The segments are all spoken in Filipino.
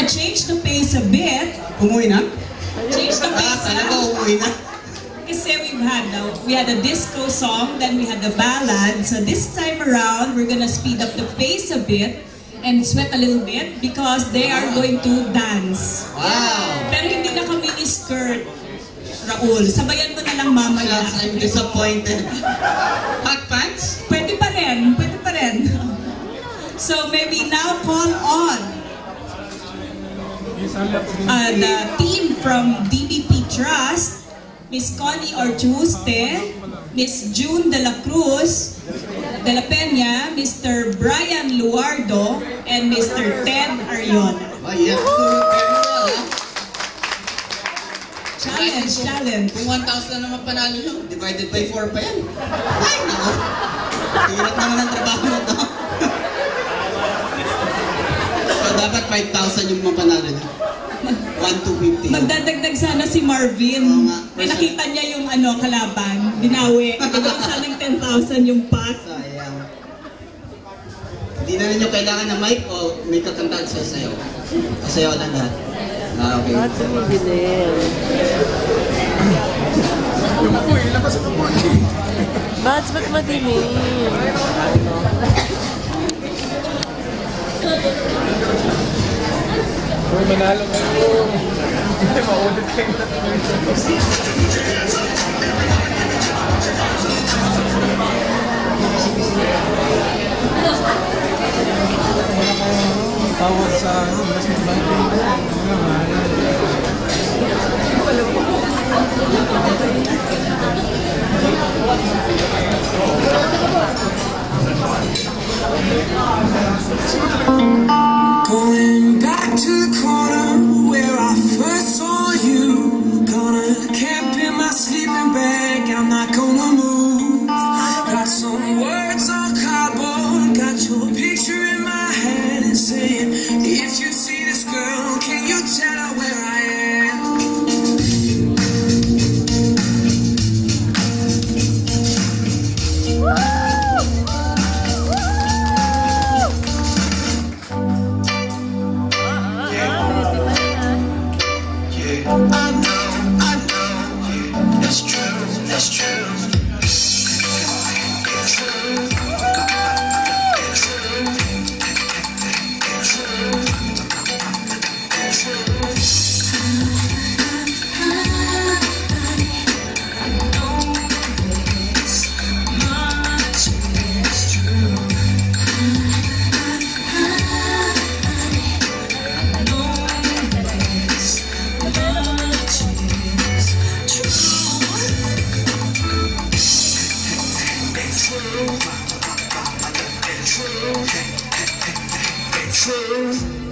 Change the pace a bit. Umuwi na? Change the pace Talaga umuwi na? Kasi we had a disco song, then we had the ballad. So this time around, we're gonna speed up the pace a bit and sweat a little bit because they are going to dance. Wow! Pero hindi na kami ni skirt, Raul. Sabayan mo na lang mamaya. I'm disappointed. Hot pants? Pwede pa rin, pwede pa rin. So may we now call on the team from DBP Trust, Miss Connie Orchuste, Miss June de la Cruz, de la Peña, Mr. Brian Luardo, and Mr. Ted Ariona. Oh, yeah. Challenge. Kung 1,000 naman panalo nyo, divided by 4 pa yan. Ay, nako. Hirap naman ang trabaho mo to. So, dapat 5,000 yung mapanalo nyo. 1,250. Magdadagdag sana si Marvin. Eh, nakita niya yung kalaban. Binawi. Bigyan sanang 10,000 yung pot. Sayang. Hindi na rin nyo kailangan ng mic o may kakantaan sa sayo? Kasayaw lang lahat. Ah, okay. Bakit tumigilim? Ba't madilim? Uy, manalo kayo. Hindi, maudit kayo na. Tawag sa mas going back to the corner where I first saw you. Gonna camp in my sleeping bag, I'm not gonna move. Got some words on cardboard, got your picture in my head and saying, if you see this girl, can you tell her where I am?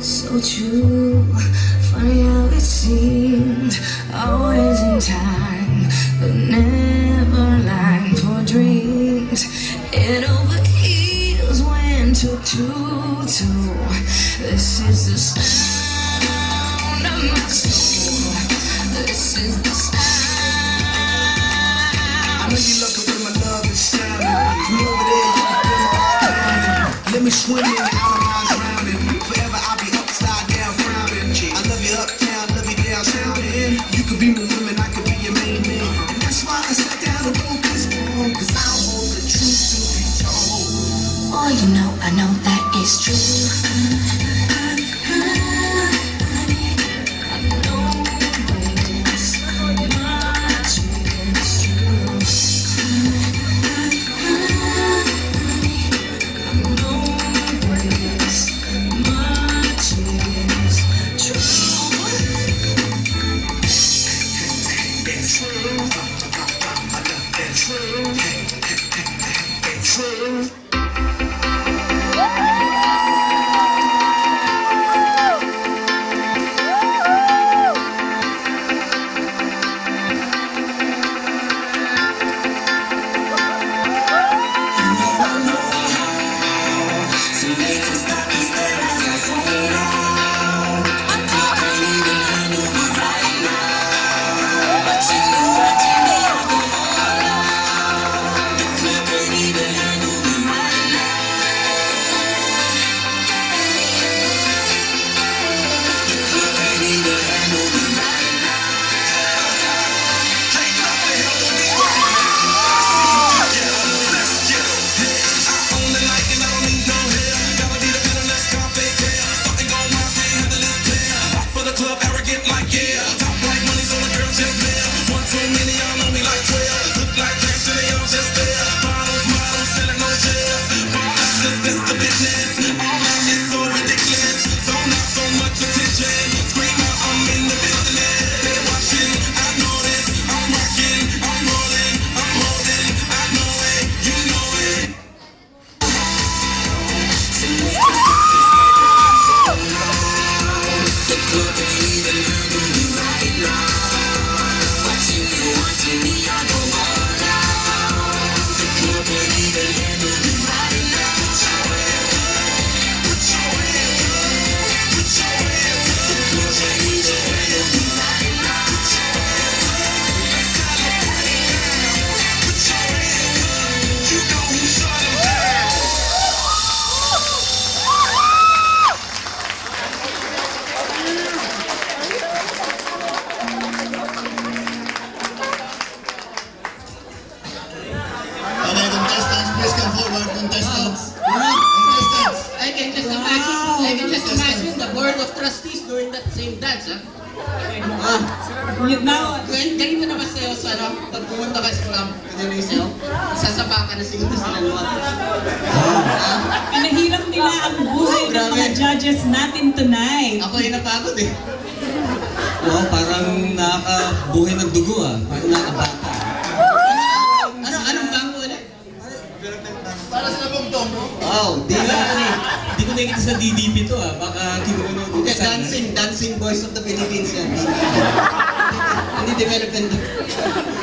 So true, funny how it seemed, always in time, but never lying for dreams. Head over heels went to two. This is the sound of my soul. This is the sound. I know you looking for my love and sound. From over there, you can feel my heart. Let me swim in the outer drowning. Forever I'll be upside down frowning. I love you uptown, love you downtown. You could be my woman, I could be your main man. And that's why I sat down and wrote this poem, cause I want the truth to be told. Oh, you know, I know that is true. It's true. Okay, contestants, please come forward, contestants. Wow. Contestants. I can just imagine, I can just imagine the board of trustees doing that same dance, ha? Now, Ganito naman sa'yo sa ano, pag pumunta ka sa club, ganyan yung sa'yo, sasapakan na siguro sila naman. pinahirap nila ang buhay ng mga Grabe. judges natin tonight. Ako yung napagod eh. Wow, parang nakakabuhay ng dugo ah. Parang nakabata. Anong bangko ulit? Para sa bugtong mo. Wow, Di ba, di ko nakikita sa DDP to ah. Baka kinukuno ko Hindi, dancing boys of the Philippines yan. Hindi development.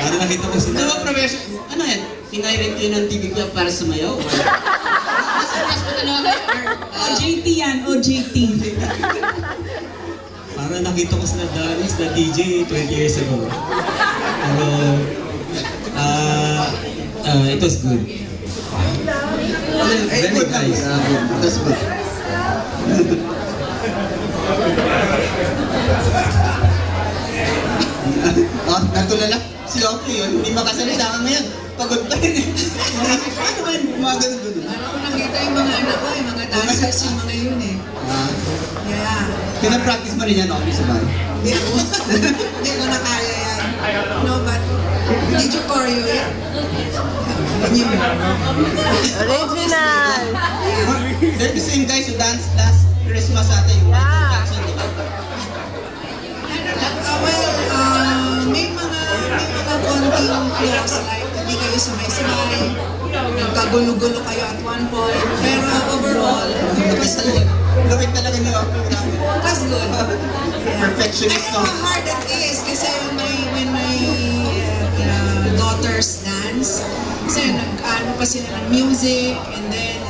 Para nakita ko sila. Di ba, professor? Ano yan? Kinairin kayo ng TV Club para sumayaw? Nasa hospital ako kayo? OJT yan, OJT. Para nakita ko sila dance na DJ 20 years ago. Pero, it was good. Very good nice. That's good. Natulala. Si Oki yun, hindi makasalita ka ngayon. Pagod pa yun eh. Ano ba yung mga ganun-ganun? Parang ako nakita yung mga anak ko, yung mga dancers, yung mga yun eh. Yeah. Pinapractice mo rin yan, Oki, sa bahay. Hindi ako, hindi ko na kaya yan. No, but, did you choreo it? Yun. Original! They're the same guys who danced last Christmas ata yung Michael Jackson, di ba? May mga konting flaws like hindi kayo sabay-sabay, nagkagulo-gulo kayo at one point, pero overall, it was good. Lupit talaga ni Oki. It was good. Perfectionist I know how hard it is kasi when my daughters dance, kasi nag-ano pa sila ng music, and then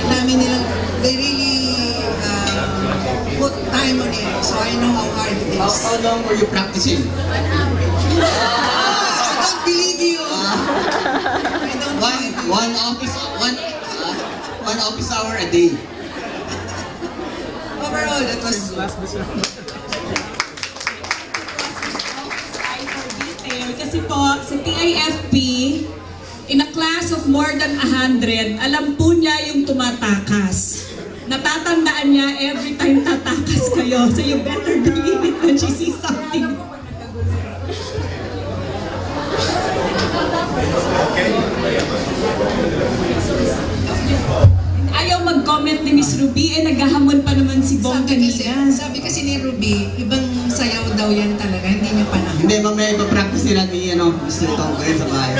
ang dami nilang, they really put time on it, so I know how hard it is. How long were you practicing? I don't believe you. I don't believe you. One office hour a day. Overall, that was good. Kasi po, sa TIFP, in a class of more than 100, alam po niya yung tumatakas. Natatandaan niya every time tatakas kayo. So you better believe it when she sees something. Ayaw mag-comment ni Miss Ruby, naghahamon pa naman si Bong kanina. Sabi kasi ni Ruby, ibang sayaw daw yan talaga, hindi niya panahon. Hindi, mamaya ipapractice nila ni Mr. Tom kayo sa bahay.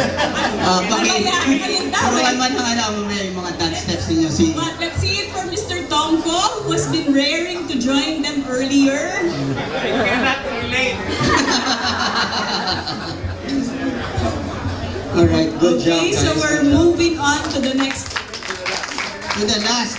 Turuan man ng mamaya yung mga dance steps ninyo. But let's see it for Mr. Tongko, who has been raring to join them earlier. I cannot relate. Alright, good job Okay, guys. so we're moving on to the next To the last